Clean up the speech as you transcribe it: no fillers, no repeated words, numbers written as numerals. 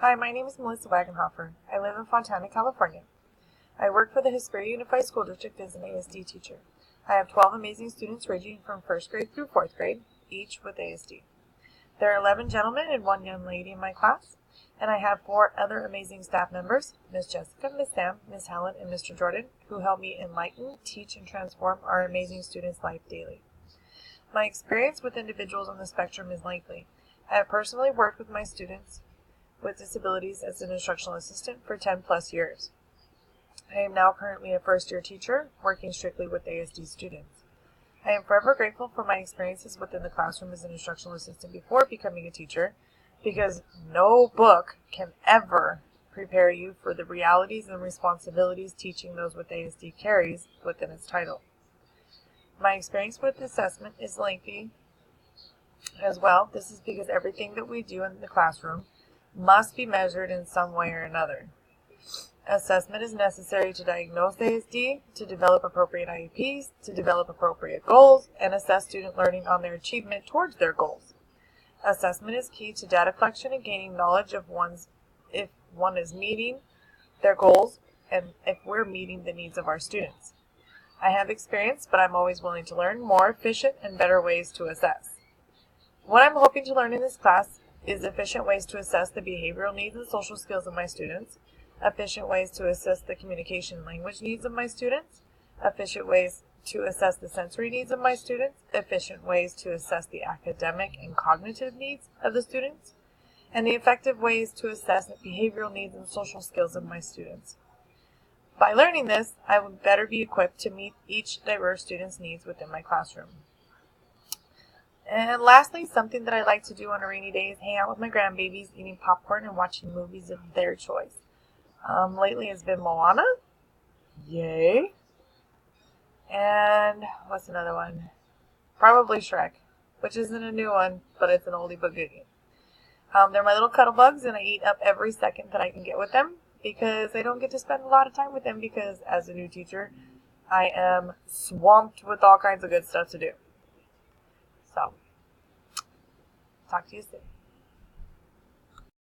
Hi, my name is Melissa Wagenhofer. I live in Fontana, California. I work for the Hesperia Unified School District as an ASD teacher. I have 12 amazing students ranging from 1st grade through 4th grade, each with ASD. There are 11 gentlemen and 1 young lady in my class, and I have 4 other amazing staff members, Miss Jessica, Miss Sam, Miss Helen, and Mr. Jordan, who help me enlighten, teach, and transform our amazing students' life daily. My experience with individuals on the spectrum is lengthy. I have personally worked with my students with disabilities as an instructional assistant for 10 plus years. I am now currently a first-year teacher working strictly with ASD students. I am forever grateful for my experiences within the classroom as an instructional assistant before becoming a teacher, because no book can ever prepare you for the realities and responsibilities teaching those with ASD carries within its title. My experience with assessment is lengthy as well. This is because everything that we do in the classroom must be measured in some way or another. Assessment is necessary to diagnose ASD, to develop appropriate IEPs, to develop appropriate goals, and assess student learning on their achievement towards their goals. Assessment is key to data collection and gaining knowledge of if one is meeting their goals and if we're meeting the needs of our students. I have experience, but I'm always willing to learn more efficient and better ways to assess. What I'm hoping to learn in this class is efficient ways to assess the behavioral needs and social skills of my students, efficient ways to assess the communication and language needs of my students, efficient ways to assess the sensory needs of my students, efficient ways to assess the academic and cognitive needs of the students, and the effective ways to assess the behavioral needs and social skills of my students. By learning this, I will better be equipped to meet each diverse student's needs within my classroom. And lastly, something that I like to do on a rainy day is hang out with my grandbabies, eating popcorn and watching movies of their choice. Lately it's been Moana. Yay. And what's another one? Probably Shrek, which isn't a new one, but it's an oldie but goodie. They're my little cuddle bugs, and I eat up every second that I can get with them because I don't get to spend a lot of time with them because as a new teacher, I am swamped with all kinds of good stuff to do. So, talk to you soon.